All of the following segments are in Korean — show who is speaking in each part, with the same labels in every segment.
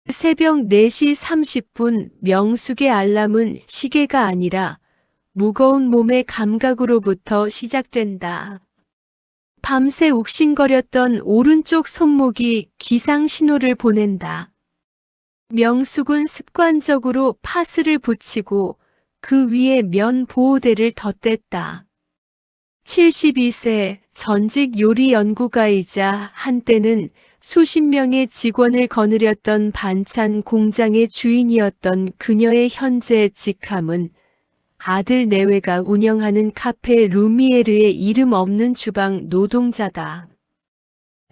Speaker 1: 새벽 4시 30분 명숙의 알람은 시계가 아니라 무거운 몸의 감각으로부터 시작된다. 밤새 욱신거렸던 오른쪽 손목이 기상 신호를 보낸다. 명숙은 습관적으로 파스를 붙이고 그 위에 면 보호대를 덧댔다. 72세 전직 요리 연구가이자 한때는 수십 명의 직원을 거느렸던 반찬 공장의 주인이었던 그녀의 현재 직함은 아들 내외가 운영하는 카페 루미에르의 이름 없는 주방 노동자다.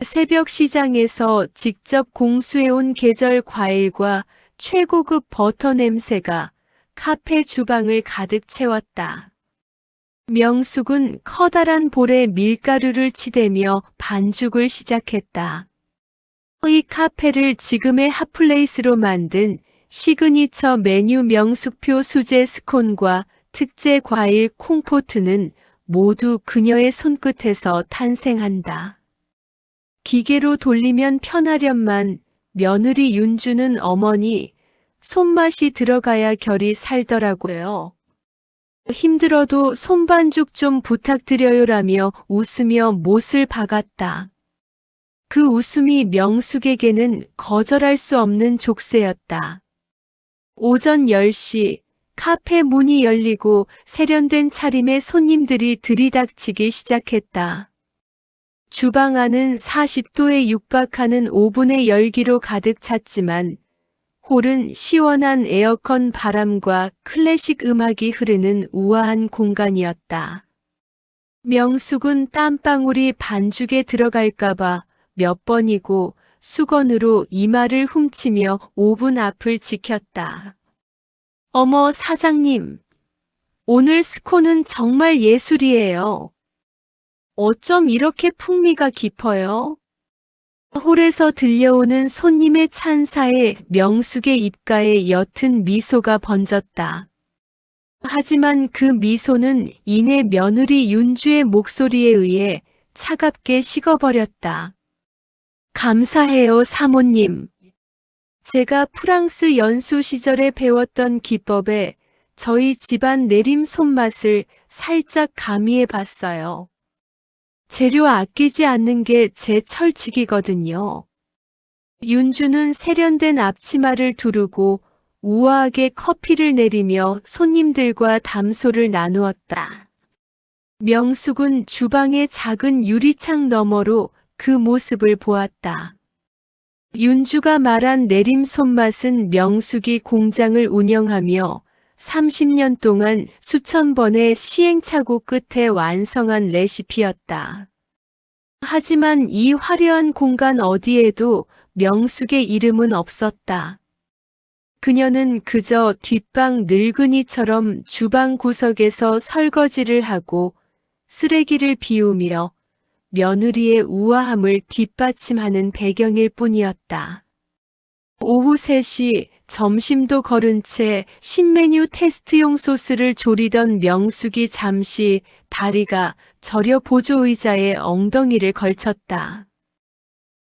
Speaker 1: 새벽 시장에서 직접 공수해온 계절 과일과 최고급 버터 냄새가 카페 주방을 가득 채웠다. 명숙은 커다란 볼에 밀가루를 치대며 반죽을 시작했다. 이 카페를 지금의 핫플레이스로 만든 시그니처 메뉴 명숙표 수제 스콘과 특제 과일 콩포트는 모두 그녀의 손끝에서 탄생한다. 기계로 돌리면 편하련만 며느리 윤주는 어머니 손맛이 들어가야 결이 살더라고요. 힘들어도 손반죽 좀 부탁드려요라며 웃으며 못을 박았다. 그 웃음이 명숙에게는 거절할 수 없는 족쇄였다. 오전 10시 카페 문이 열리고 세련된 차림의 손님들이 들이닥치기 시작했다. 주방 안은 40도에 육박하는 오븐의 열기로 가득 찼지만 홀은 시원한 에어컨 바람과 클래식 음악이 흐르는 우아한 공간이었다. 명숙은 땀방울이 반죽에 들어갈까봐 몇 번이고 수건으로 이마를 훔치며 오븐 앞을 지켰다. 어머 사장님, 오늘 스콘은 정말 예술이에요. 어쩜 이렇게 풍미가 깊어요? 홀에서 들려오는 손님의 찬사에 명숙의 입가에 옅은 미소가 번졌다. 하지만 그 미소는 이내 며느리 윤주의 목소리에 의해 차갑게 식어버렸다. 감사해요, 사모님. 제가 프랑스 연수 시절에 배웠던 기법에 저희 집안 내림 손맛을 살짝 가미해 봤어요. 재료 아끼지 않는 게 제 철칙이거든요. 윤주는 세련된 앞치마를 두르고 우아하게 커피를 내리며 손님들과 담소를 나누었다. 명숙은 주방의 작은 유리창 너머로 그 모습을 보았다. 윤주가 말한 내림 손맛은 명숙이 공장을 운영하며 30년 동안 수천 번의 시행착오 끝에 완성한 레시피였다. 하지만 이 화려한 공간 어디에도 명숙의 이름은 없었다. 그녀는 그저 뒷방 늙은이처럼 주방 구석에서 설거지를 하고 쓰레기를 비우며 며느리의 우아함을 뒷받침하는 배경일 뿐이었다. 오후 3시 점심도 거른 채 신메뉴 테스트용 소스를 조리던 명숙이 잠시 다리가 저려 보조의자에 엉덩이를 걸쳤다.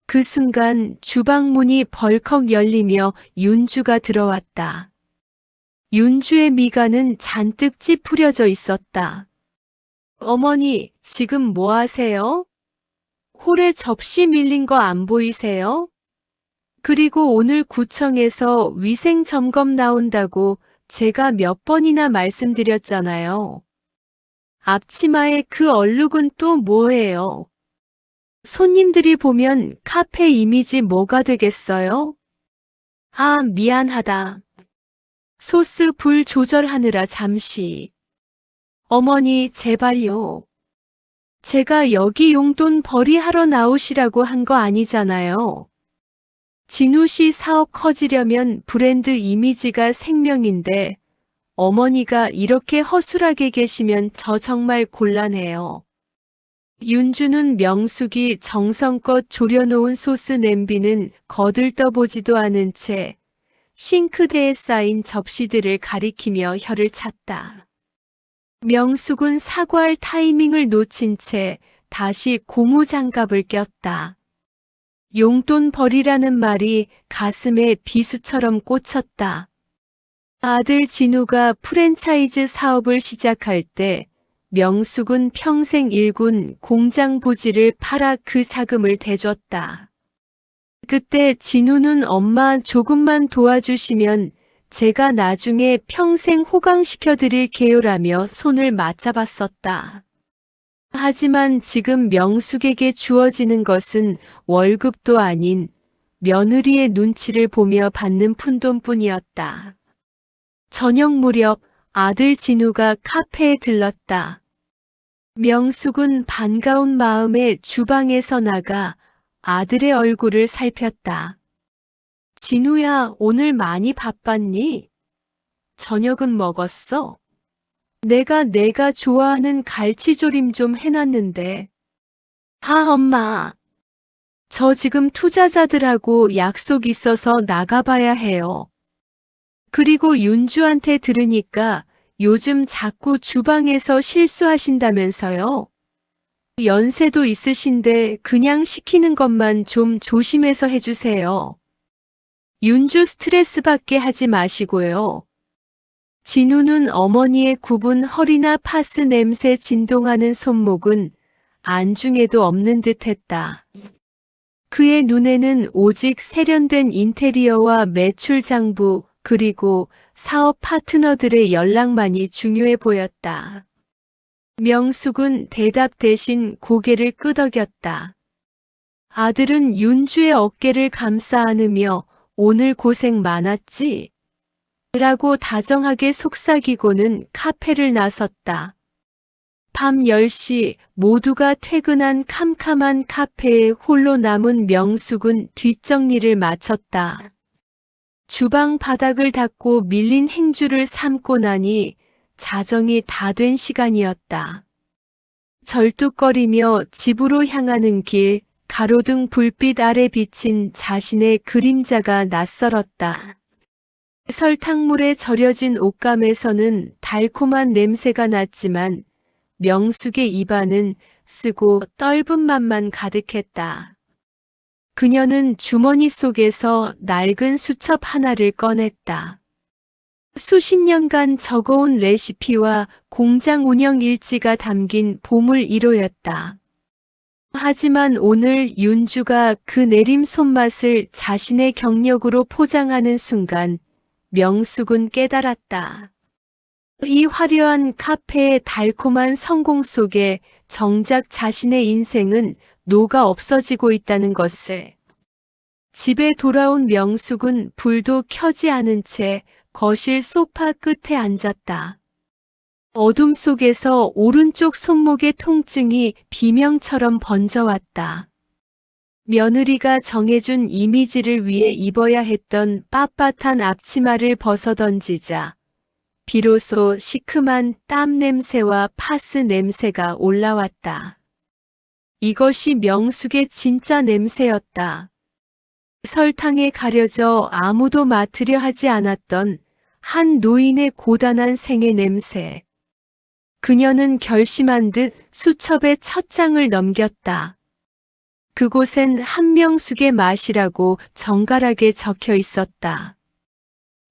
Speaker 1: 그 순간 주방 문이 벌컥 열리며 윤주가 들어왔다. 윤주의 미간은 잔뜩 찌푸려져 있었다. 어머니, 지금 뭐 하세요? 홀에 접시 밀린 거 안 보이세요? 그리고 오늘 구청에서 위생 점검 나온다고 제가 몇 번이나 말씀드렸잖아요. 앞치마에 그 얼룩은 또 뭐예요? 손님들이 보면 카페 이미지 뭐가 되겠어요? 아, 미안하다. 소스 불 조절하느라 잠시. 어머니, 제발요. 제가 여기 용돈 벌이하러 나오시라고 한 거 아니잖아요. 진우 씨 사업 커지려면 브랜드 이미지가 생명인데 어머니가 이렇게 허술하게 계시면 저 정말 곤란해요. 윤주는 명숙이 정성껏 졸여놓은 소스 냄비는 거들떠보지도 않은 채 싱크대에 쌓인 접시들을 가리키며 혀를 찼다. 명숙은 사과할 타이밍을 놓친 채 다시 고무장갑을 꼈다. 용돈벌이라는 말이 가슴에 비수처럼 꽂혔다. 아들 진우가 프랜차이즈 사업을 시작할 때 명숙은 평생 일군 공장 부지를 팔아 그 자금을 대줬다. 그때 진우는 엄마 조금만 도와주시면 제가 나중에 평생 호강시켜 드릴게요라며 손을 맞잡았었다. 하지만 지금 명숙에게 주어지는 것은 월급도 아닌 며느리의 눈치를 보며 받는 푼돈뿐이었다. 저녁 무렵 아들 진우가 카페에 들렀다. 명숙은 반가운 마음에 주방에서 나가 아들의 얼굴을 살폈다. 진우야, 오늘 많이 바빴니? 저녁은 먹었어? 내가 좋아하는 갈치조림 좀 해놨는데. 엄마. 저 지금 투자자들하고 약속 있어서 나가봐야 해요. 그리고 윤주한테 들으니까 요즘 자꾸 주방에서 실수하신다면서요. 연세도 있으신데 그냥 시키는 것만 좀 조심해서 해주세요. 윤주 스트레스 받게 하지 마시고요. 진우는 어머니의 굽은 허리나 파스 냄새 진동하는 손목은 안중에도 없는 듯했다. 그의 눈에는 오직 세련된 인테리어와 매출 장부 그리고 사업 파트너들의 연락만이 중요해 보였다. 명숙은 대답 대신 고개를 끄덕였다. 아들은 윤주의 어깨를 감싸 안으며 오늘 고생 많았지? 라고 다정하게 속삭이고는 카페를 나섰다. 밤 10시 모두가 퇴근한 캄캄한 카페에 홀로 남은 명숙은 뒷정리를 마쳤다. 주방 바닥을 닦고 밀린 행주를 삶고 나니 자정이 다 된 시간이었다. 절뚝거리며 집으로 향하는 길, 가로등 불빛 아래 비친 자신의 그림자가 낯설었다. 설탕물에 절여진 옷감에서는 달콤한 냄새가 났지만 명숙의 입안은 쓰고 떫은 맛만 가득했다. 그녀는 주머니 속에서 낡은 수첩 하나를 꺼냈다. 수십 년간 적어온 레시피와 공장 운영 일지가 담긴 보물 1호였다. 하지만 오늘 윤주가 그 내림 손맛을 자신의 경력으로 포장하는 순간 명숙은 깨달았다. 이 화려한 카페의 달콤한 성공 속에 정작 자신의 인생은 녹아 없어지고 있다는 것을. 집에 돌아온 명숙은 불도 켜지 않은 채 거실 소파 끝에 앉았다. 어둠 속에서 오른쪽 손목의 통증이 비명처럼 번져왔다. 며느리가 정해준 이미지를 위해 입어야 했던 빳빳한 앞치마를 벗어던지자 비로소 시큼한 땀 냄새와 파스 냄새가 올라왔다. 이것이 명숙의 진짜 냄새였다. 설탕에 가려져 아무도 맡으려 하지 않았던 한 노인의 고단한 생의 냄새. 그녀는 결심한 듯 수첩의 첫 장을 넘겼다. 그곳엔 한명숙의 맛이라고 정갈하게 적혀 있었다.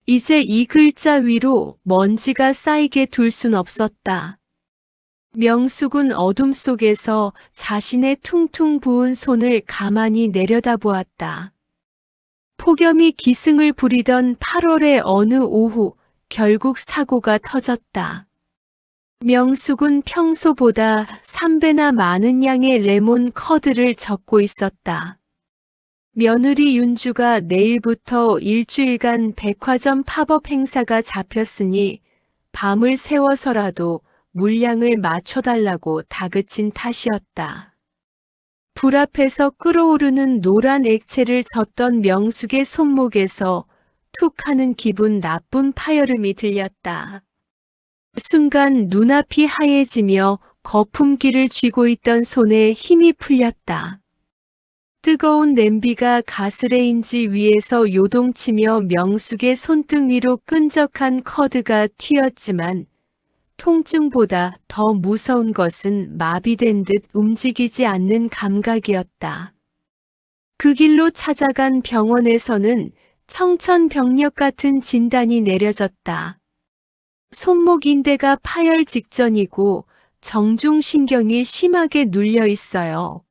Speaker 1: 이제 이 글자 위로 먼지가 쌓이게 둘 순 없었다. 명숙은 어둠 속에서 자신의 퉁퉁 부은 손을 가만히 내려다보았다. 폭염이 기승을 부리던 8월의 어느 오후, 결국 사고가 터졌다. 명숙은 평소보다 3배나 많은 양의 레몬 커드를 적고 있었다. 며느리 윤주가 내일부터 일주일간 백화점 팝업 행사가 잡혔으니 밤을 새워서라도 물량을 맞춰달라고 다그친 탓이었다. 불 앞에서 끓어오르는 노란 액체를 젓던 명숙의 손목에서 툭 하는 기분 나쁜 파열음이 들렸다. 순간 눈앞이 하얘지며 거품기를 쥐고 있던 손에 힘이 풀렸다. 뜨거운 냄비가 가스레인지 위에서 요동치며 명숙의 손등 위로 끈적한 커드가 튀었지만 통증보다 더 무서운 것은 마비된 듯 움직이지 않는 감각이었다. 그 길로 찾아간 병원에서는 청천벽력 같은 진단이 내려졌다. 손목 인대가 파열 직전이고 정중신경이 심하게 눌려 있어요.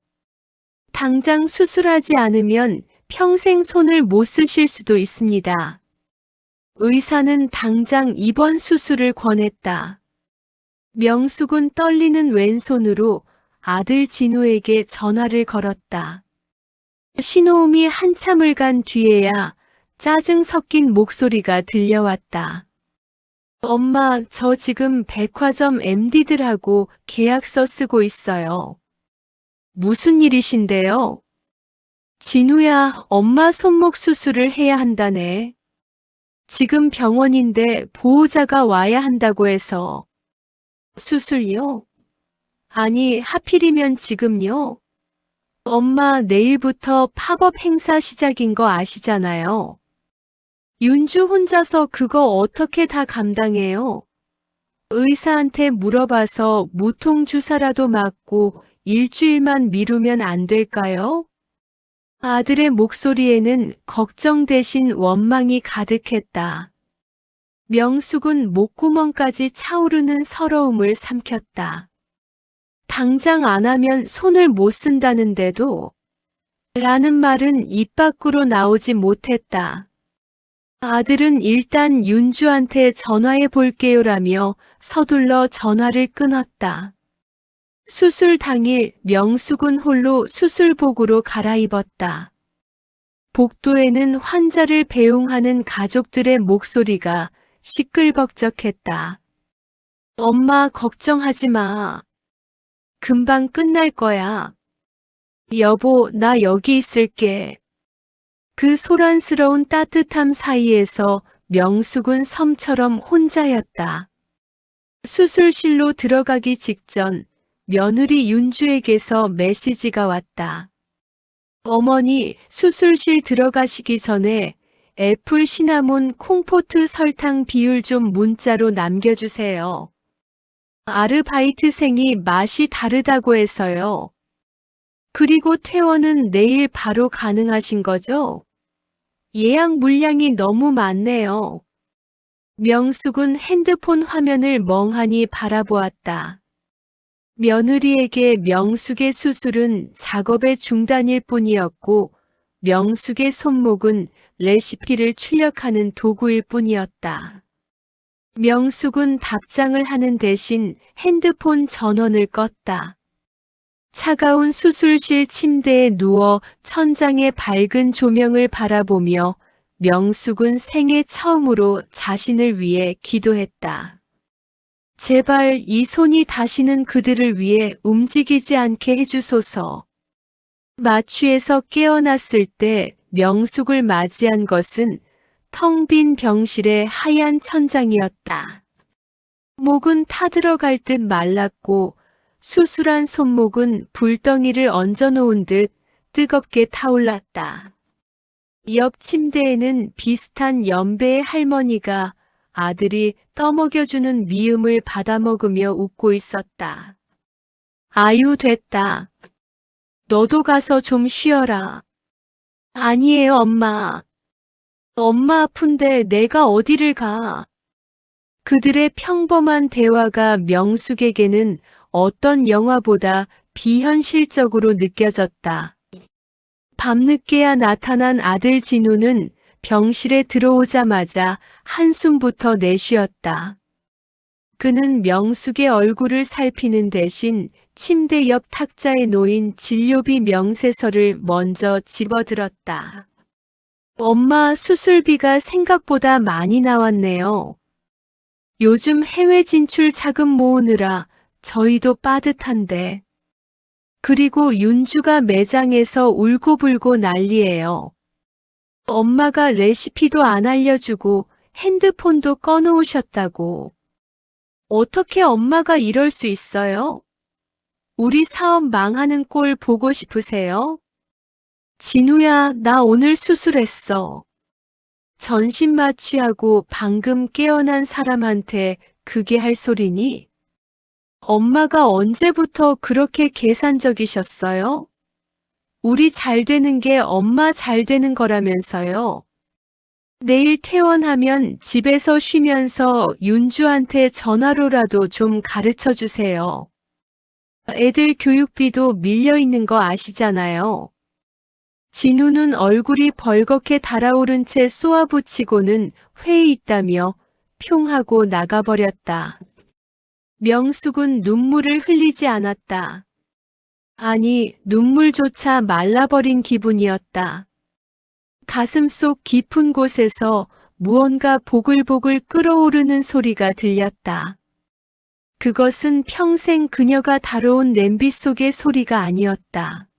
Speaker 1: 당장 수술하지 않으면 평생 손을 못 쓰실 수도 있습니다. 의사는 당장 입원 수술을 권했다. 명숙은 떨리는 왼손으로 아들 진우에게 전화를 걸었다. 신호음이 한참을 간 뒤에야 짜증 섞인 목소리가 들려왔다. 엄마, 저 지금 백화점 MD들하고 계약서 쓰고 있어요. 무슨 일이신데요? 진우야, 엄마 손목 수술을 해야 한다네. 지금 병원인데 보호자가 와야 한다고 해서. 수술요? 아니, 하필이면 지금요? 엄마, 내일부터 팝업 행사 시작인 거 아시잖아요. 윤주 혼자서 그거 어떻게 다 감당해요? 의사한테 물어봐서 무통주사라도 맞고 일주일만 미루면 안 될까요? 아들의 목소리에는 걱정 대신 원망이 가득했다. 명숙은 목구멍까지 차오르는 서러움을 삼켰다. 당장 안 하면 손을 못 쓴다는데도 라는 말은 입 밖으로 나오지 못했다. 아들은 일단 윤주한테 전화해 볼게요라며 서둘러 전화를 끊었다. 수술 당일 명숙은 홀로 수술복으로 갈아입었다. 복도에는 환자를 배웅하는 가족들의 목소리가 시끌벅적했다. 엄마 걱정하지 마. 금방 끝날 거야. 여보, 나 여기 있을게. 그 소란스러운 따뜻함 사이에서 명숙은 섬처럼 혼자였다. 수술실로 들어가기 직전 며느리 윤주에게서 메시지가 왔다. 어머니, 수술실 들어가시기 전에 애플 시나몬 콩포트 설탕 비율 좀 문자로 남겨주세요. 아르바이트생이 맛이 다르다고 해서요. 그리고 퇴원은 내일 바로 가능하신 거죠? 예약 물량이 너무 많네요. 명숙은 핸드폰 화면을 멍하니 바라보았다. 며느리에게 명숙의 수술은 작업의 중단일 뿐이었고 명숙의 손목은 레시피를 출력하는 도구일 뿐이었다. 명숙은 답장을 하는 대신 핸드폰 전원을 껐다. 차가운 수술실 침대에 누워 천장의 밝은 조명을 바라보며 명숙은 생애 처음으로 자신을 위해 기도했다. 제발 이 손이 다시는 그들을 위해 움직이지 않게 해주소서. 마취에서 깨어났을 때 명숙을 맞이한 것은 텅 빈 병실의 하얀 천장이었다. 목은 타들어갈 듯 말랐고 수술한 손목은 불덩이를 얹어놓은 듯 뜨겁게 타올랐다. 옆 침대에는 비슷한 연배의 할머니가 아들이 떠먹여주는 미음을 받아먹으며 웃고 있었다. 아유, 됐다. 너도 가서 좀 쉬어라. 아니에요, 엄마. 엄마 아픈데 내가 어디를 가. 그들의 평범한 대화가 명숙에게는 어떤 영화보다 비현실적으로 느껴졌다. 밤늦게야 나타난 아들 진우는 병실에 들어오자마자 한숨부터 내쉬었다. 그는 명숙의 얼굴을 살피는 대신 침대 옆 탁자에 놓인 진료비 명세서를 먼저 집어들었다. 엄마, 수술비가 생각보다 많이 나왔네요. 요즘 해외 진출 자금 모으느라 저희도 빠듯한데. 그리고 윤주가 매장에서 울고불고 난리예요. 엄마가 레시피도 안 알려주고 핸드폰도 꺼놓으셨다고. 어떻게 엄마가 이럴 수 있어요? 우리 사업 망하는 꼴 보고 싶으세요? 진우야, 나 오늘 수술했어. 전신 마취하고 방금 깨어난 사람한테 그게 할 소리니? 엄마가 언제부터 그렇게 계산적이셨어요? 우리 잘 되는 게 엄마 잘 되는 거라면서요. 내일 퇴원하면 집에서 쉬면서 윤주한테 전화로라도 좀 가르쳐 주세요. 애들 교육비도 밀려 있는 거 아시잖아요. 진우는 얼굴이 벌겋게 달아오른 채 쏘아붙이고는 회의 있다며 평하고 나가버렸다. 명숙은 눈물을 흘리지 않았다. 아니, 눈물조차 말라버린 기분이었다. 가슴속 깊은 곳에서 무언가 보글보글 끓어오르는 소리가 들렸다. 그것은 평생 그녀가 다뤄온 냄비 속의 소리가 아니었다.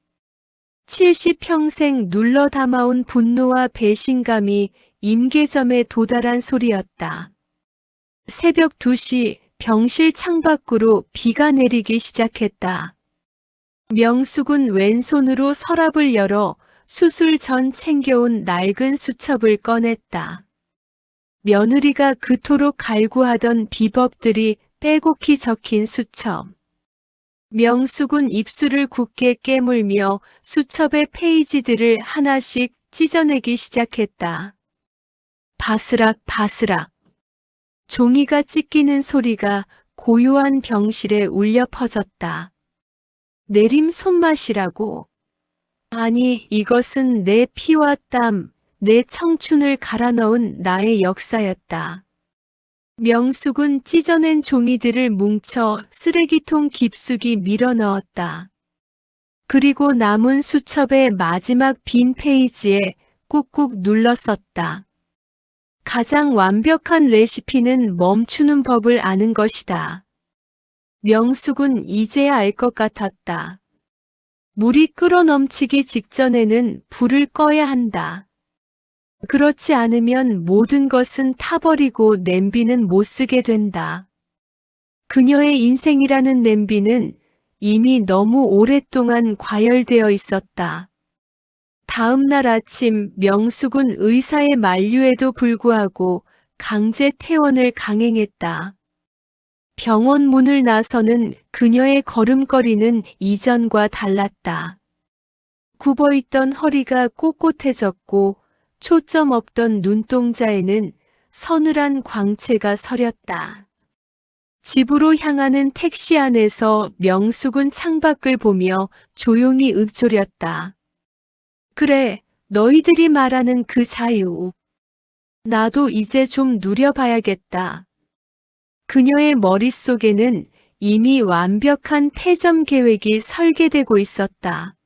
Speaker 1: 70평생 눌러 담아온 분노와 배신감이 임계점에 도달한 소리였다. 새벽 2시 병실 창밖으로 비가 내리기 시작했다. 명숙은 왼손으로 서랍을 열어 수술 전 챙겨온 낡은 수첩을 꺼냈다. 며느리가 그토록 갈구하던 비법들이 빼곡히 적힌 수첩. 명숙은 입술을 굳게 깨물며 수첩의 페이지들을 하나씩 찢어내기 시작했다. 바스락 바스락. 종이가 찢기는 소리가 고요한 병실에 울려 퍼졌다. 내림 손맛이라고. 아니, 이것은 내 피와 땀, 내 청춘을 갈아 넣은 나의 역사였다. 명숙은 찢어낸 종이들을 뭉쳐 쓰레기통 깊숙이 밀어 넣었다. 그리고 남은 수첩의 마지막 빈 페이지에 꾹꾹 눌러 썼다. 가장 완벽한 레시피는 멈추는 법을 아는 것이다. 명숙은 이제야 알 것 같았다. 물이 끓어 넘치기 직전에는 불을 꺼야 한다. 그렇지 않으면 모든 것은 타버리고 냄비는 못 쓰게 된다. 그녀의 인생이라는 냄비는 이미 너무 오랫동안 과열되어 있었다. 다음 날 아침 명숙은 의사의 만류에도 불구하고 강제 퇴원을 강행했다. 병원 문을 나서는 그녀의 걸음걸이는 이전과 달랐다. 굽어있던 허리가 꼿꼿해졌고 초점 없던 눈동자에는 서늘한 광채가 서렸다. 집으로 향하는 택시 안에서 명숙은 창밖을 보며 조용히 읊조렸다. 그래, 너희들이 말하는 그 자유. 나도 이제 좀 누려봐야겠다. 그녀의 머릿속에는 이미 완벽한 폐점 계획이 설계되고 있었다.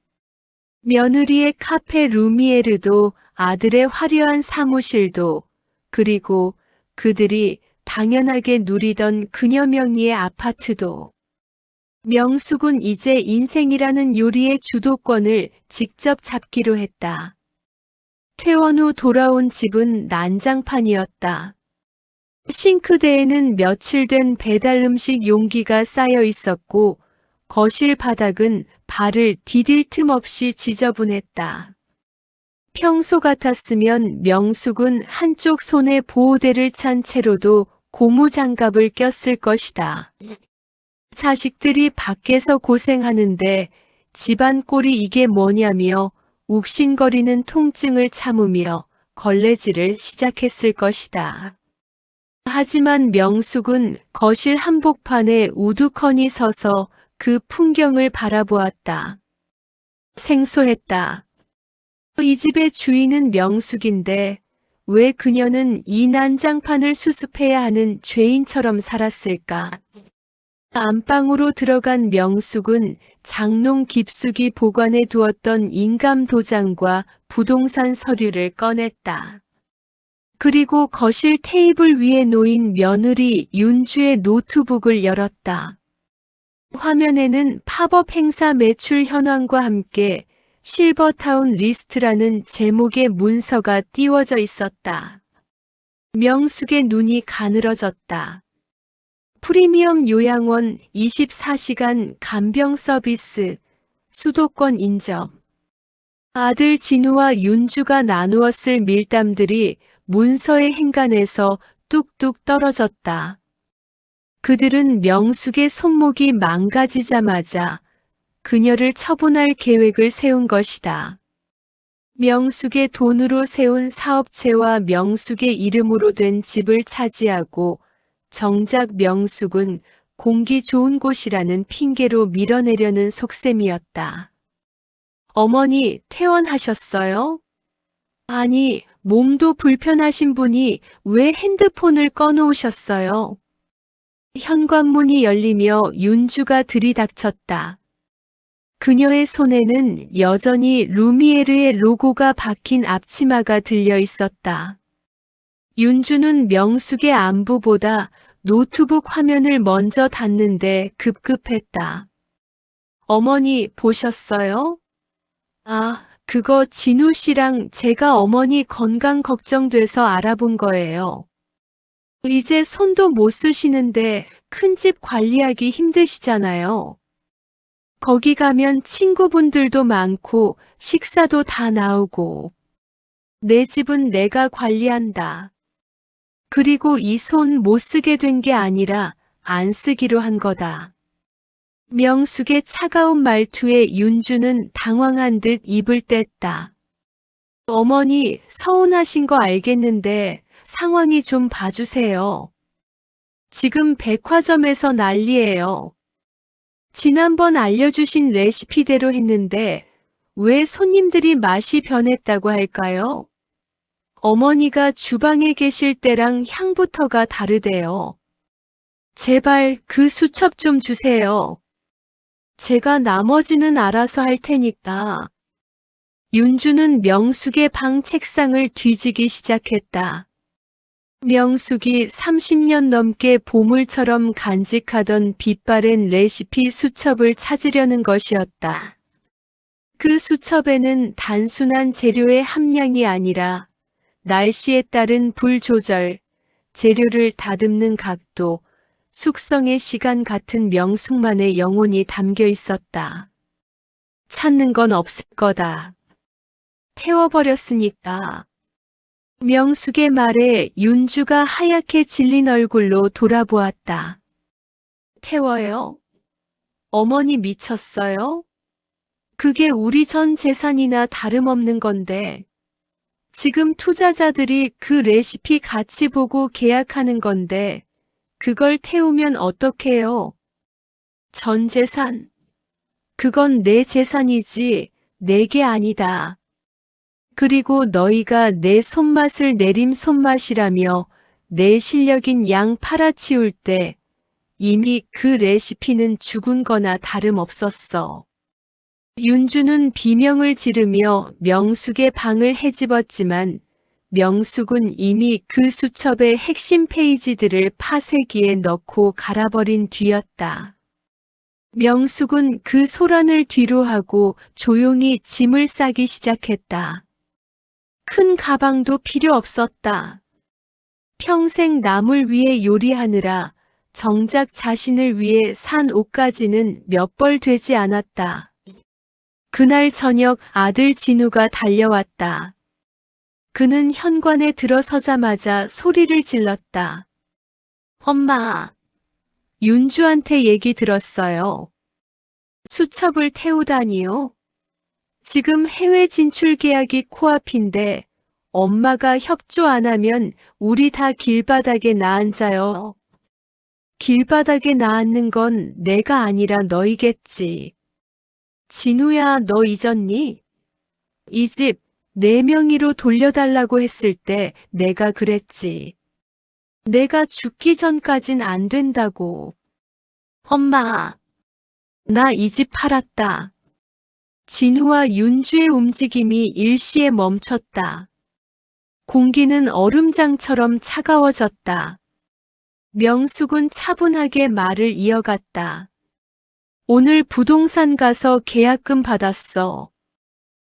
Speaker 1: 며느리의 카페 루미에르도 아들의 화려한 사무실도 그리고 그들이 당연하게 누리던 그녀 명의의 아파트도. 명숙은 이제 인생이라는 요리의 주도권을 직접 잡기로 했다. 퇴원 후 돌아온 집은 난장판이었다. 싱크대에는 며칠 된 배달 음식 용기가 쌓여 있었고 거실 바닥은 발을 디딜 틈 없이 지저분했다. 평소 같았으면 명숙은 한쪽 손에 보호대를 찬 채로도 고무장갑을 꼈을 것이다. 자식들이 밖에서 고생하는데 집안 꼴이 이게 뭐냐며 욱신거리는 통증을 참으며 걸레질을 시작했을 것이다. 하지만 명숙은 거실 한복판에 우두커니 서서 그 풍경을 바라보았다. 생소했다. 이 집의 주인은 명숙인데 왜 그녀는 이 난장판을 수습해야 하는 죄인처럼 살았을까? 안방으로 들어간 명숙은 장롱 깊숙이 보관해 두었던 인감 도장과 부동산 서류를 꺼냈다. 그리고 거실 테이블 위에 놓인 며느리 윤주의 노트북을 열었다. 화면에는 팝업 행사 매출 현황과 함께 실버타운 리스트라는 제목의 문서가 띄워져 있었다. 명숙의 눈이 가늘어졌다. 프리미엄 요양원 24시간 간병 서비스, 수도권 인접. 아들 진우와 윤주가 나누었을 밀담들이 문서의 행간에서 뚝뚝 떨어졌다. 그들은 명숙의 손목이 망가지자마자 그녀를 처분할 계획을 세운 것이다. 명숙의 돈으로 세운 사업체와 명숙의 이름으로 된 집을 차지하고 정작 명숙은 공기 좋은 곳이라는 핑계로 밀어내려는 속셈이었다. 어머니, 퇴원하셨어요? 아니, 몸도 불편하신 분이 왜 핸드폰을 꺼놓으셨어요? 현관문이 열리며 윤주가 들이닥쳤다. 그녀의 손에는 여전히 루미에르의 로고가 박힌 앞치마가 들려 있었다. 윤주는 명숙의 안부보다 노트북 화면을 먼저 닫는데 급급했다. 어머니 보셨어요? 아, 그거 진우 씨랑 제가 어머니 건강 걱정돼서 알아본 거예요. 이제 손도 못 쓰시는데 큰 집 관리하기 힘드시잖아요. 거기 가면 친구분들도 많고 식사도 다 나오고. 내 집은 내가 관리한다. 그리고 이 손 못 쓰게 된 게 아니라 안 쓰기로 한 거다. 명숙의 차가운 말투에 윤주는 당황한 듯 입을 뗐다. 어머니, 서운하신 거 알겠는데 상황이 좀 봐주세요. 지금 백화점에서 난리예요. 지난번 알려주신 레시피대로 했는데 왜 손님들이 맛이 변했다고 할까요? 어머니가 주방에 계실 때랑 향부터가 다르대요. 제발 그 수첩 좀 주세요. 제가 나머지는 알아서 할 테니까. 윤주는 명숙의 방 책상을 뒤지기 시작했다. 명숙이 30년 넘게 보물처럼 간직하던 빛바랜 레시피 수첩을 찾으려는 것이었다. 그 수첩에는 단순한 재료의 함량이 아니라 날씨에 따른 불 조절, 재료를 다듬는 각도, 숙성의 시간 같은 명숙만의 영혼이 담겨 있었다. 찾는 건 없을 거다. 태워버렸으니까. 명숙의 말에 윤주가 하얗게 질린 얼굴로 돌아보았다. 태워요? 어머니 미쳤어요? 그게 우리 전 재산이나 다름없는 건데. 지금 투자자들이 그 레시피 가치 보고 계약하는 건데 그걸 태우면 어떡해요? 전 재산. 그건 내 재산이지 내 게 아니다. 그리고 너희가 내 손맛을 내림 손맛이라며 내 실력인 양 팔아치울 때 이미 그 레시피는 죽은 거나 다름없었어. 윤주는 비명을 지르며 명숙의 방을 헤집었지만 명숙은 이미 그 수첩의 핵심 페이지들을 파쇄기에 넣고 갈아버린 뒤였다. 명숙은 그 소란을 뒤로하고 조용히 짐을 싸기 시작했다. 큰 가방도 필요 없었다. 평생 남을 위해 요리하느라 정작 자신을 위해 산 옷까지는 몇 벌 되지 않았다. 그날 저녁 아들 진우가 달려왔다. 그는 현관에 들어서자마자 소리를 질렀다. 엄마, 윤주한테 얘기 들었어요. 수첩을 태우다니요. 지금 해외 진출 계약이 코앞인데 엄마가 협조 안 하면 우리 다 길바닥에 나앉아요. 길바닥에 나앉는 건 내가 아니라 너희겠지. 진우야, 너 잊었니? 이 집 내 명의로 돌려달라고 했을 때 내가 그랬지. 내가 죽기 전까진 안 된다고. 엄마, 나 이 집 팔았다. 진우와 윤주의 움직임이 일시에 멈췄다. 공기는 얼음장처럼 차가워졌다. 명숙은 차분하게 말을 이어갔다. 오늘 부동산 가서 계약금 받았어.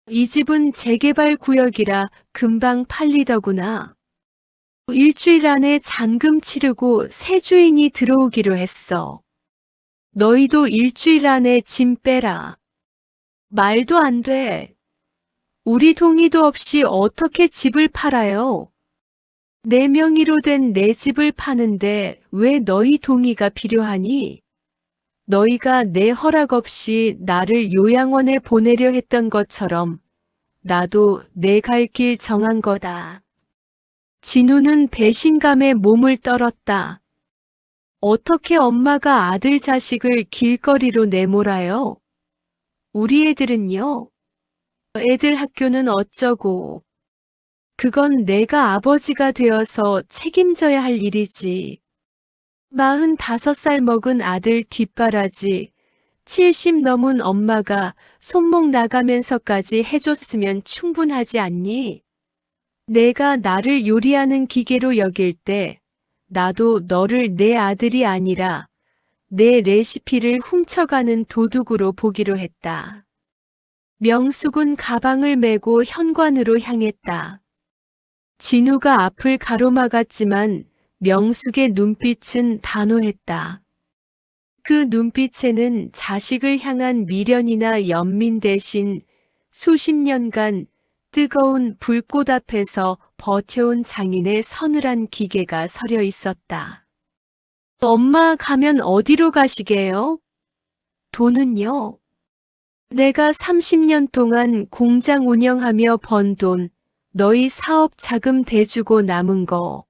Speaker 1: 이 집은 재개발 구역이라 금방 팔리더구나. 일주일 안에 잔금 치르고 새 주인이 들어오기로 했어. 너희도 일주일 안에 짐 빼라. 말도 안 돼. 우리 동의도 없이 어떻게 집을 팔아요? 내 명의로 된 내 집을 파는데 왜 너희 동의가 필요하니? 너희가 내 허락 없이 나를 요양원에 보내려 했던 것처럼 나도 내 갈 길 정한 거다. 진우는 배신감에 몸을 떨었다. 어떻게 엄마가 아들 자식을 길거리로 내몰아요? 우리 애들은요? 애들 학교는 어쩌고. 그건 내가 아버지가 되어서 책임져야 할 일이지. 45살 먹은 아들 뒷바라지 70 넘은 엄마가 손목 나가면서까지 해줬으면 충분하지 않니? 내가 나를 요리하는 기계로 여길 때 나도 너를 내 아들이 아니라 내 레시피를 훔쳐가는 도둑으로 보기로 했다. 명숙은 가방을 메고 현관으로 향했다. 진우가 앞을 가로막았지만 명숙의 눈빛은 단호했다. 그 눈빛에는 자식을 향한 미련이나 연민 대신 수십 년간 뜨거운 불꽃 앞에서 버텨온 장인의 서늘한 기계가 서려 있었다. 엄마 가면 어디로 가시게요? 돈은요? 내가 30년 동안 공장 운영하며 번 돈, 너희 사업 자금 대주고 남은 거.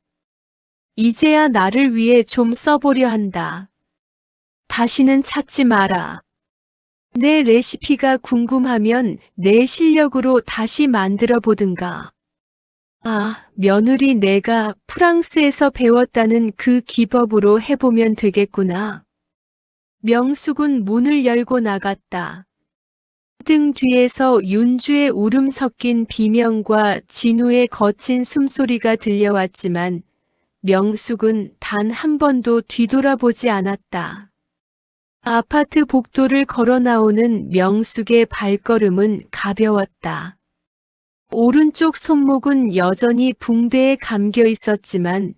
Speaker 1: 이제야 나를 위해 좀 써보려 한다. 다시는 찾지 마라. 내 레시피가 궁금하면 내 실력으로 다시 만들어 보든가. 아, 며느리 내가 프랑스에서 배웠다는 그 기법으로 해보면 되겠구나. 명숙은 문을 열고 나갔다. 등 뒤에서 윤주의 울음 섞인 비명과 진우의 거친 숨소리가 들려왔지만 명숙은 단 한 번도 뒤돌아보지 않았다. 아파트 복도를 걸어 나오는 명숙의 발걸음은 가벼웠다. 오른쪽 손목은 여전히 붕대에 감겨 있었지만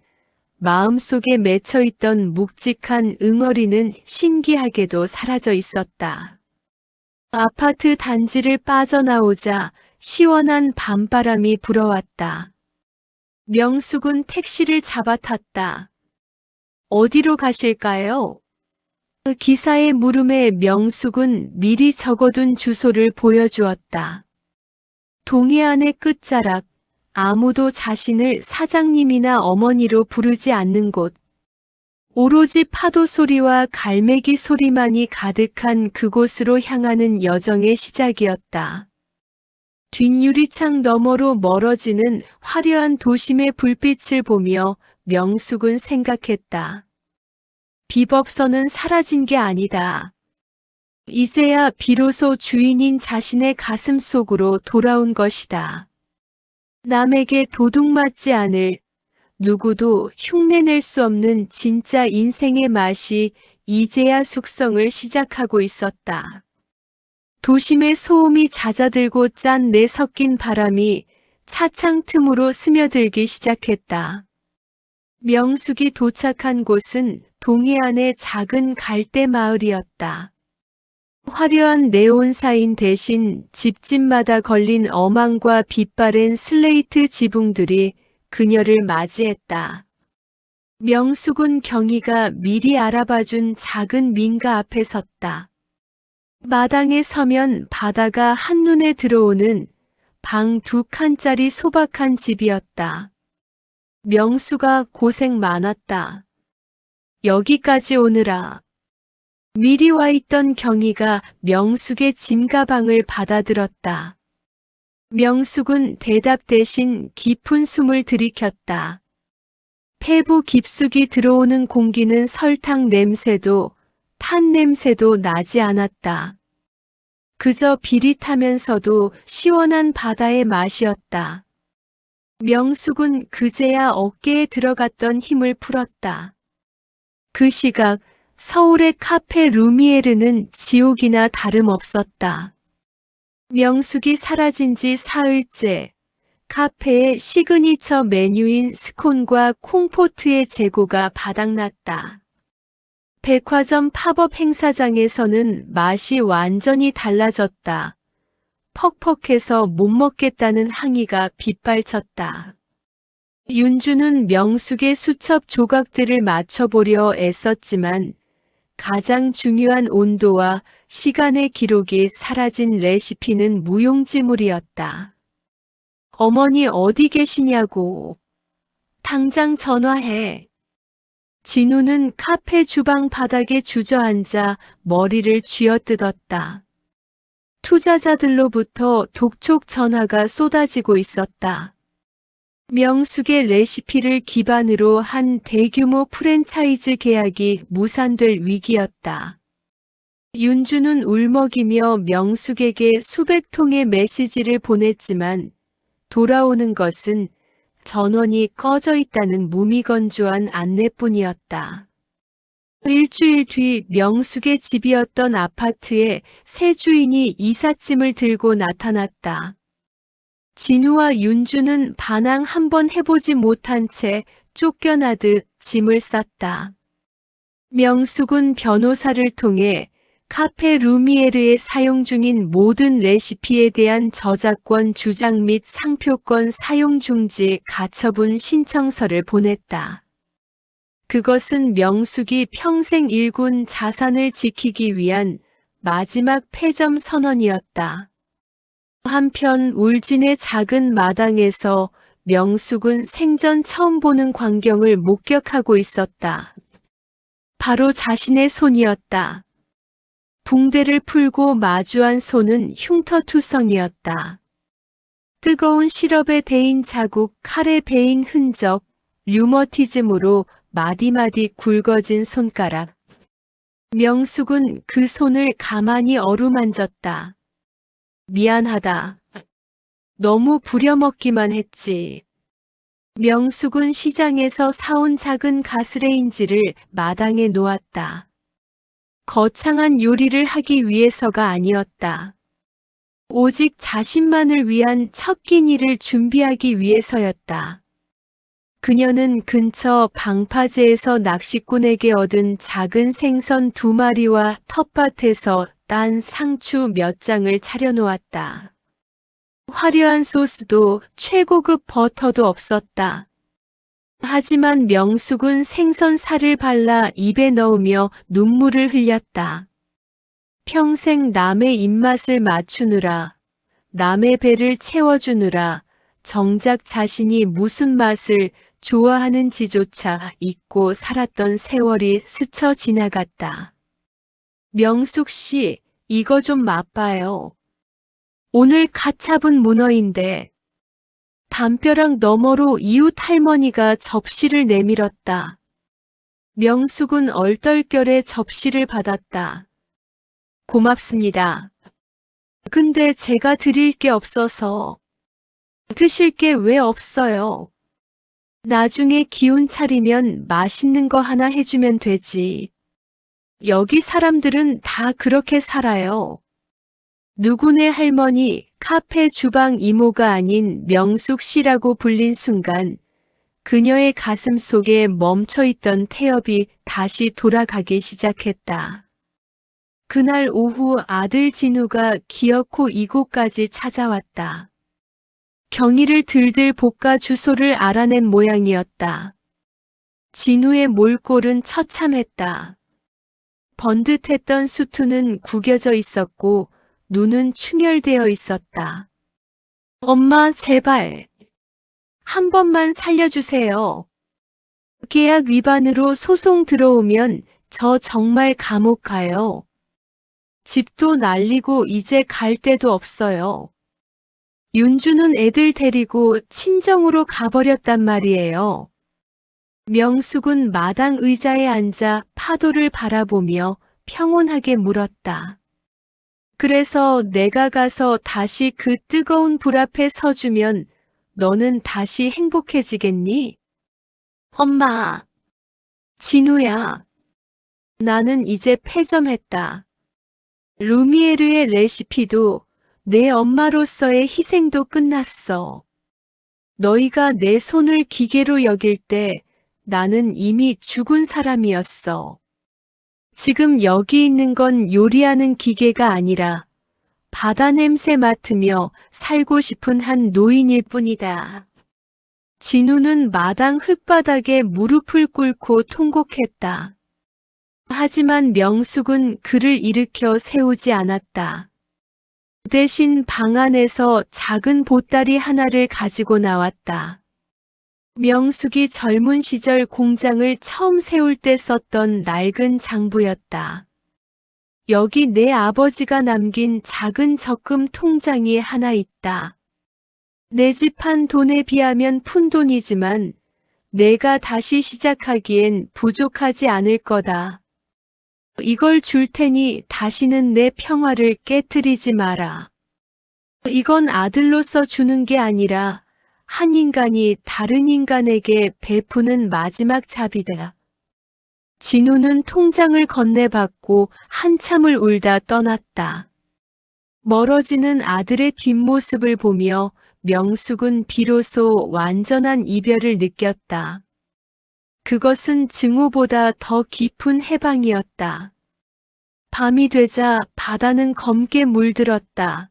Speaker 1: 마음속에 맺혀 있던 묵직한 응어리는 신기하게도 사라져 있었다. 아파트 단지를 빠져나오자 시원한 밤바람이 불어왔다. 명숙은 택시를 잡아탔다. 어디로 가실까요? 그 기사의 물음에 명숙은 미리 적어둔 주소를 보여주었다. 동해안의 끝자락, 아무도 자신을 사장님이나 어머니로 부르지 않는 곳. 오로지 파도 소리와 갈매기 소리만이 가득한 그곳으로 향하는 여정의 시작이었다. 뒷유리창 너머로 멀어지는 화려한 도심의 불빛을 보며 명숙은 생각했다. 비법서는 사라진 게 아니다. 이제야 비로소 주인인 자신의 가슴 속으로 돌아온 것이다. 남에게 도둑맞지 않을, 누구도 흉내낼 수 없는 진짜 인생의 맛이 이제야 숙성을 시작하고 있었다. 도심의 소음이 잦아들고 짠내 섞인 바람이 차창 틈으로 스며들기 시작했다. 명숙이 도착한 곳은 동해안의 작은 갈대 마을이었다. 화려한 네온사인 대신 집집마다 걸린 어망과 빛바랜 슬레이트 지붕들이 그녀를 맞이했다. 명숙은 경희가 미리 알아봐준 작은 민가 앞에 섰다. 마당에 서면 바다가 한눈에 들어오는 방 2칸짜리 소박한 집이었다. 명수가 고생 많았다. 여기까지 오느라. 미리 와 있던 경희가 명숙의 짐가방을 받아들었다. 명숙은 대답 대신 깊은 숨을 들이켰다. 폐부 깊숙이 들어오는 공기는 설탕 냄새도 탄 냄새도 나지 않았다. 그저 비릿하면서도 시원한 바다의 맛이었다. 명숙은 그제야 어깨에 들어갔던 힘을 풀었다. 그 시각 서울의 카페 루미에르는 지옥이나 다름없었다. 명숙이 사라진 지 사흘째, 카페의 시그니처 메뉴인 스콘과 콩포트의 재고가 바닥났다. 백화점 팝업 행사장에서는 맛이 완전히 달라졌다. 퍽퍽해서 못 먹겠다는 항의가 빗발쳤다. 윤주는 명숙의 수첩 조각들을 맞춰보려 애썼지만 가장 중요한 온도와 시간의 기록이 사라진 레시피는 무용지물이었다. 어머니 어디 계시냐고. 당장 전화해. 진우는 카페 주방 바닥에 주저앉아 머리를 쥐어뜯었다. 투자자들로부터 독촉 전화가 쏟아지고 있었다. 명숙의 레시피를 기반으로 한 대규모 프랜차이즈 계약이 무산될 위기였다. 윤주는 울먹이며 명숙에게 수백 통의 메시지를 보냈지만 돌아오는 것은 전원이 꺼져 있다는 무미건조한 안내뿐이었다. 일주일 뒤 명숙의 집이었던 아파트에 새 주인이 이삿짐을 들고 나타났다. 진우와 윤주는 반항 한번 해보지 못한 채 쫓겨나듯 짐을 쌌다. 명숙은 변호사를 통해 카페 루미에르에 사용 중인 모든 레시피에 대한 저작권 주장 및 상표권 사용 중지 가처분 신청서를 보냈다. 그것은 명숙이 평생 일군 자산을 지키기 위한 마지막 패점 선언이었다. 한편 울진의 작은 마당에서 명숙은 생전 처음 보는 광경을 목격하고 있었다. 바로 자신의 손이었다. 붕대를 풀고 마주한 손은 흉터투성이었다. 뜨거운 시럽에 데인 자국, 칼에 베인 흔적, 류머티즘으로 마디마디 굵어진 손가락. 명숙은 그 손을 가만히 어루만졌다. 미안하다. 너무 부려먹기만 했지. 명숙은 시장에서 사온 작은 가스레인지를 마당에 놓았다. 거창한 요리를 하기 위해서가 아니었다. 오직 자신만을 위한 첫 끼니를 준비하기 위해서였다. 그녀는 근처 방파제에서 낚시꾼에게 얻은 작은 생선 2마리와 텃밭에서 딴 상추 몇 장을 차려놓았다. 화려한 소스도 최고급 버터도 없었다. 하지만 명숙은 생선 살을 발라 입에 넣으며 눈물을 흘렸다. 평생 남의 입맛을 맞추느라, 남의 배를 채워주느라 정작 자신이 무슨 맛을 좋아하는지조차 잊고 살았던 세월이 스쳐 지나갔다. 명숙 씨, 이거 좀 맛봐요. 오늘 갓 잡은 문어인데. 담벼락 너머로 이웃 할머니가 접시를 내밀었다. 명숙은 얼떨결에 접시를 받았다. 고맙습니다. 근데 제가 드릴 게 없어서. 드실 게 왜 없어요? 나중에 기운 차리면 맛있는 거 하나 해주면 되지. 여기 사람들은 다 그렇게 살아요. 누구네 할머니, 카페 주방 이모가 아닌 명숙 씨라고 불린 순간 그녀의 가슴 속에 멈춰있던 태엽이 다시 돌아가기 시작했다. 그날 오후 아들 진우가 기어코 이곳까지 찾아왔다. 경위를 들들 볶아 주소를 알아낸 모양이었다. 진우의 몰골은 처참했다. 번듯했던 수투는 구겨져 있었고 눈은 충혈되어 있었다. 엄마, 제발. 한 번만 살려주세요. 계약 위반으로 소송 들어오면 저 정말 감옥 가요. 집도 날리고 이제 갈 데도 없어요. 윤주는 애들 데리고 친정으로 가버렸단 말이에요. 명숙은 마당 의자에 앉아 파도를 바라보며 평온하게 물었다. 그래서 내가 가서 다시 그 뜨거운 불 앞에 서주면 너는 다시 행복해지겠니? 엄마. 진우야. 나는 이제 패점했다. 루미에르의 레시피도 내 엄마로서의 희생도 끝났어. 너희가 내 손을 기계로 여길 때 나는 이미 죽은 사람이었어. 지금 여기 있는 건 요리하는 기계가 아니라 바다 냄새 맡으며 살고 싶은 한 노인일 뿐이다. 진우는 마당 흙바닥에 무릎을 꿇고 통곡했다. 하지만 명숙은 그를 일으켜 세우지 않았다. 대신 방 안에서 작은 보따리 하나를 가지고 나왔다. 명숙이 젊은 시절 공장을 처음 세울 때 썼던 낡은 장부였다. 여기 내 아버지가 남긴 작은 적금 통장이 하나 있다. 내 집 한 돈에 비하면 푼돈이지만 내가 다시 시작하기엔 부족하지 않을 거다. 이걸 줄 테니 다시는 내 평화를 깨트리지 마라. 이건 아들로서 주는 게 아니라 한 인간이 다른 인간에게 베푸는 마지막 자비다. 진우는 통장을 건네받고 한참을 울다 떠났다. 멀어지는 아들의 뒷모습을 보며 명숙은 비로소 완전한 이별을 느꼈다. 그것은 증오보다 더 깊은 해방이었다. 밤이 되자 바다는 검게 물들었다.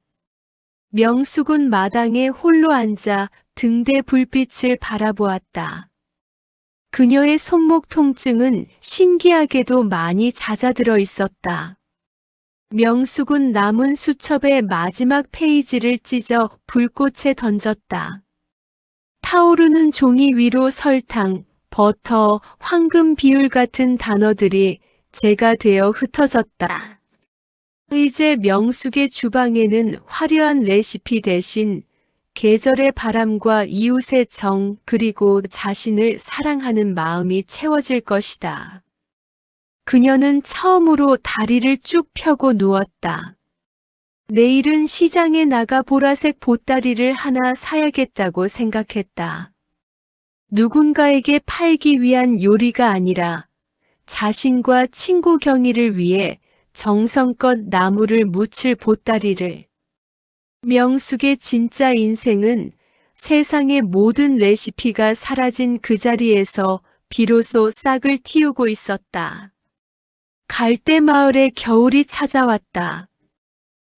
Speaker 1: 명숙은 마당에 홀로 앉아 등대 불빛을 바라보았다. 그녀의 손목 통증은 신기하게도 많이 잦아들어 있었다. 명숙은 남은 수첩의 마지막 페이지를 찢어 불꽃에 던졌다. 타오르는 종이 위로 설탕, 버터, 황금 비율 같은 단어들이 재가 되어 흩어졌다. 이제 명숙의 주방에는 화려한 레시피 대신 계절의 바람과 이웃의 정 그리고 자신을 사랑하는 마음이 채워질 것이다. 그녀는 처음으로 다리를 쭉 펴고 누웠다. 내일은 시장에 나가 보라색 보따리를 하나 사야겠다고 생각했다. 누군가에게 팔기 위한 요리가 아니라 자신과 친구 경희를 위해 정성껏 나무를 묻힐 보따리를. 명숙의 진짜 인생은 세상의 모든 레시피가 사라진 그 자리에서 비로소 싹을 틔우고 있었다. 갈대마을에 겨울이 찾아왔다.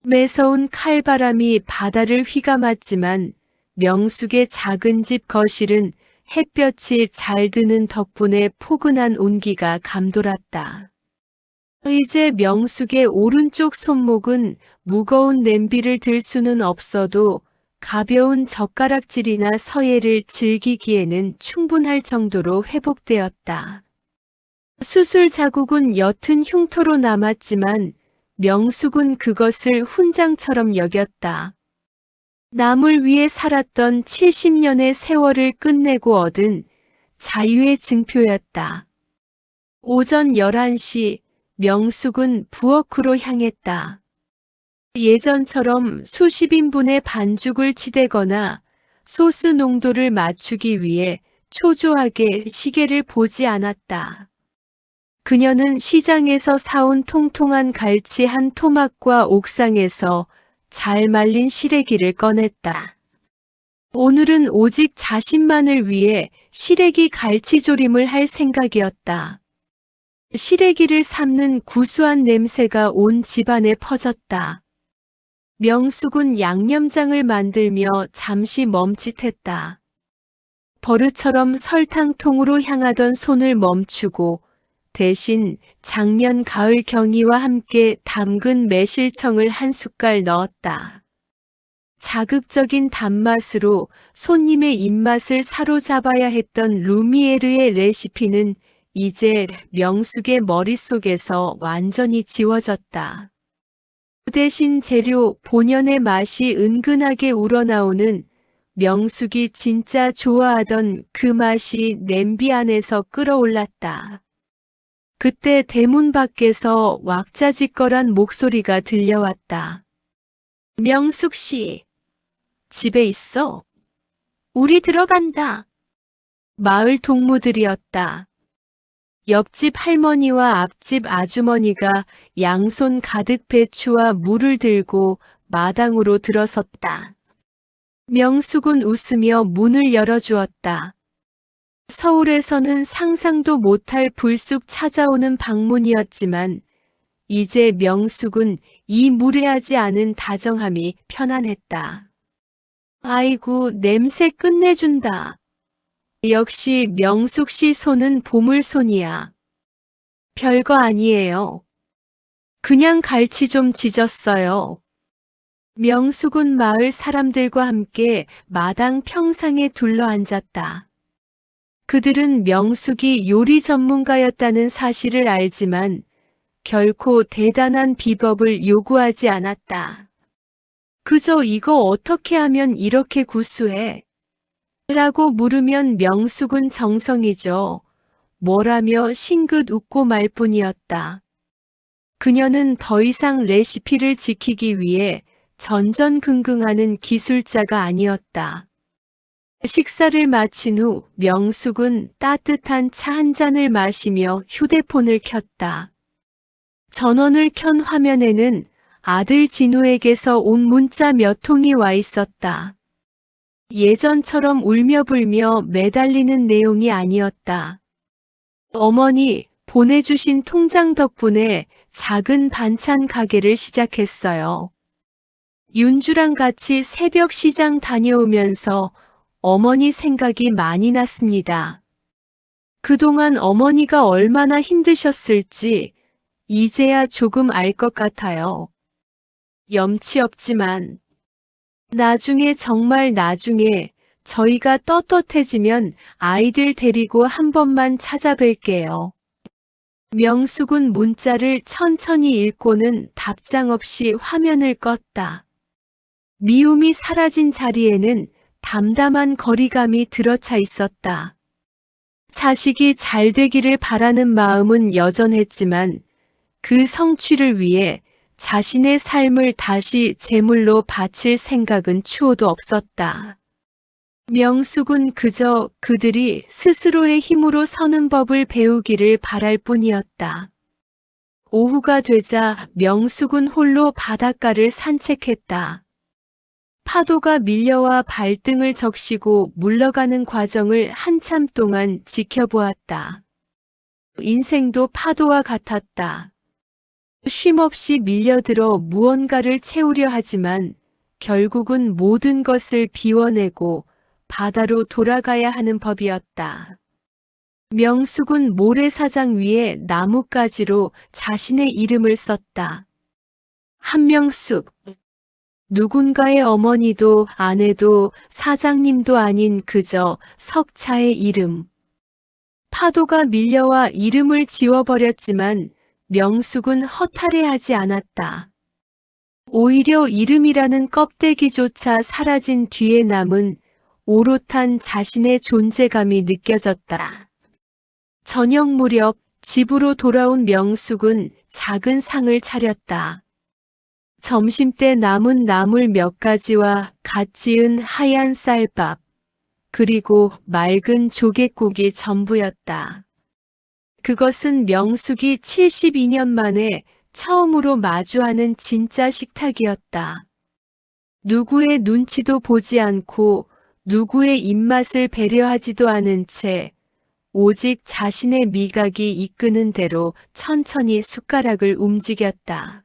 Speaker 1: 매서운 칼바람이 바다를 휘감았지만 명숙의 작은 집 거실은 햇볕이 잘 드는 덕분에 포근한 온기가 감돌았다. 이제 명숙의 오른쪽 손목은 무거운 냄비를 들 수는 없어도 가벼운 젓가락질이나 서예를 즐기기에는 충분할 정도로 회복되었다. 수술 자국은 옅은 흉터로 남았지만 명숙은 그것을 훈장처럼 여겼다. 남을 위해 살았던 70년의 세월을 끝내고 얻은 자유의 증표였다. 오전 11시 명숙은 부엌으로 향했다. 예전처럼 수십 인분의 반죽을 치대거나 소스 농도를 맞추기 위해 초조하게 시계를 보지 않았다. 그녀는 시장에서 사온 통통한 갈치 한 토막과 옥상에서 잘 말린 시래기를 꺼냈다. 오늘은 오직 자신만을 위해 시래기 갈치조림을 할 생각이었다. 시래기를 삶는 구수한 냄새가 온 집안에 퍼졌다. 명숙은 양념장을 만들며 잠시 멈칫했다. 버릇처럼 설탕통으로 향하던 손을 멈추고 대신 작년 가을 경이와 함께 담근 매실청을 한 숟갈 넣었다. 자극적인 단맛으로 손님의 입맛을 사로잡아야 했던 루미에르의 레시피는 이제 명숙의 머릿속에서 완전히 지워졌다. 대신 재료 본연의 맛이 은근하게 우러나오는 명숙이 진짜 좋아하던 그 맛이 냄비 안에서 끓어올랐다. 그때 대문 밖에서 왁자지껄한 목소리가 들려왔다. 명숙 씨, 집에 있어? 우리 들어간다. 마을 동무들이었다. 옆집 할머니와 앞집 아주머니가 양손 가득 배추와 물을 들고 마당으로 들어섰다. 명숙은 웃으며 문을 열어주었다. 서울에서는 상상도 못할 불쑥 찾아오는 방문이었지만 이제 명숙은 이 무례하지 않은 다정함이 편안했다. 아이고, 냄새 끝내준다. 역시 명숙 씨 손은 보물손이야. 별거 아니에요. 그냥 갈치 좀 지졌어요. 명숙은 마을 사람들과 함께 마당 평상에 둘러앉았다. 그들은 명숙이 요리 전문가였다는 사실을 알지만 결코 대단한 비법을 요구하지 않았다. 그저 이거 어떻게 하면 이렇게 구수해? 라고 물으면 명숙은 정성이죠. 뭐라며 싱긋 웃고 말 뿐이었다. 그녀는 더 이상 레시피를 지키기 위해 전전긍긍하는 기술자가 아니었다. 식사를 마친 후 명숙은 따뜻한 차 한 잔을 마시며 휴대폰을 켰다. 전원을 켠 화면에는 아들 진우에게서 온 문자 몇 통이 와 있었다. 예전처럼 울며불며 매달리는 내용이 아니었다. 어머니, 보내주신 통장 덕분에 작은 반찬 가게를 시작했어요. 윤주랑 같이 새벽 시장 다녀오면서 어머니 생각이 많이 났습니다. 그동안 어머니가 얼마나 힘드셨을지 이제야 조금 알 것 같아요. 염치 없지만 나중에 정말 나중에 저희가 떳떳해지면 아이들 데리고 한 번만 찾아뵐게요. 명숙은 문자를 천천히 읽고는 답장 없이 화면을 껐다. 미움이 사라진 자리에는 담담한 거리감이 들어차 있었다. 자식이 잘 되기를 바라는 마음은 여전했지만 그 성취를 위해 자신의 삶을 다시 제물로 바칠 생각은 추호도 없었다. 명숙은 그저 그들이 스스로의 힘으로 서는 법을 배우기를 바랄 뿐이었다. 오후가 되자 명숙은 홀로 바닷가를 산책했다. 파도가 밀려와 발등을 적시고 물러가는 과정을 한참 동안 지켜보았다. 인생도 파도와 같았다. 쉼없이 밀려들어 무언가를 채우려 하지만 결국은 모든 것을 비워내고 바다로 돌아가야 하는 법이었다. 명숙은 모래사장 위에 나뭇가지로 자신의 이름을 썼다. 한명숙. 누군가의 어머니도 아내도 사장님도 아닌 그저 석차의 이름. 파도가 밀려와 이름을 지워버렸지만 명숙은 허탈해하지 않았다. 오히려 이름이라는 껍데기조차 사라진 뒤에 남은 오롯한 자신의 존재감이 느껴졌다. 저녁 무렵 집으로 돌아온 명숙은 작은 상을 차렸다. 점심때 남은 나물 몇 가지와 갓 지은 하얀 쌀밥, 그리고 맑은 조개국이 전부였다. 그것은 명숙이 72년 만에 처음으로 마주하는 진짜 식탁이었다. 누구의 눈치도 보지 않고 누구의 입맛을 배려하지도 않은 채 오직 자신의 미각이 이끄는 대로 천천히 숟가락을 움직였다.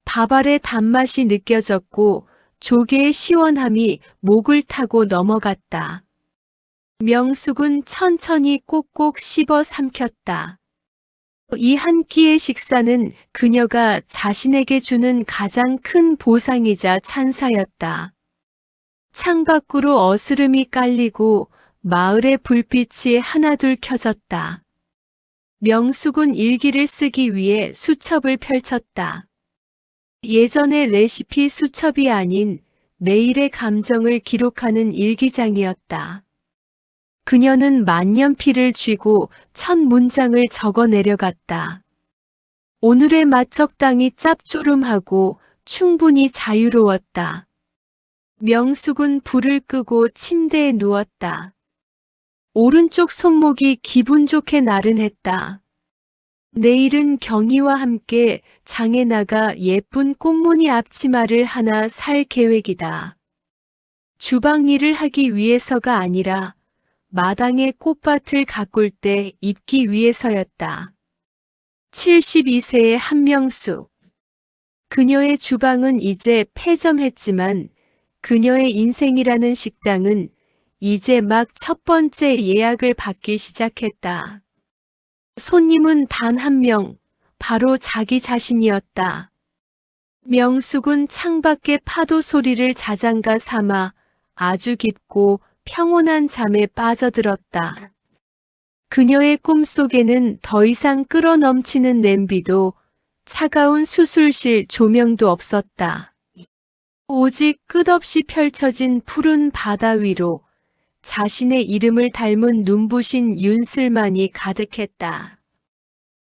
Speaker 1: 밥알의 단맛이 느껴졌고 조개의 시원함이 목을 타고 넘어갔다. 명숙은 천천히 꼭꼭 씹어 삼켰다. 이 한 끼의 식사는 그녀가 자신에게 주는 가장 큰 보상이자 찬사였다. 창밖으로 어스름이 깔리고 마을의 불빛이 하나둘 켜졌다. 명숙은 일기를 쓰기 위해 수첩을 펼쳤다. 예전의 레시피 수첩이 아닌 매일의 감정을 기록하는 일기장이었다. 그녀는 만년필을 쥐고 첫 문장을 적어 내려갔다. 오늘의 맛 적당히 짭조름하고 충분히 자유로웠다. 명숙은 불을 끄고 침대에 누웠다. 오른쪽 손목이 기분 좋게 나른했다. 내일은 경희와 함께 장에 나가 예쁜 꽃무늬 앞치마를 하나 살 계획이다. 주방 일을 하기 위해서가 아니라 마당에 꽃밭을 가꿀 때 입기 위해서였다. 72세의 한명숙. 그녀의 주방은 이제 폐점했지만 그녀의 인생이라는 식당은 이제 막 첫 번째 예약을 받기 시작했다. 손님은 단 한 명, 바로 자기 자신이었다. 명숙은 창밖의 파도 소리를 자장가 삼아 아주 깊고 평온한 잠에 빠져들었다. 그녀의 꿈속에는 더 이상 끌어넘치는 냄비도 차가운 수술실 조명도 없었다. 오직 끝없이 펼쳐진 푸른 바다 위로 자신의 이름을 닮은 눈부신 윤슬만이 가득했다.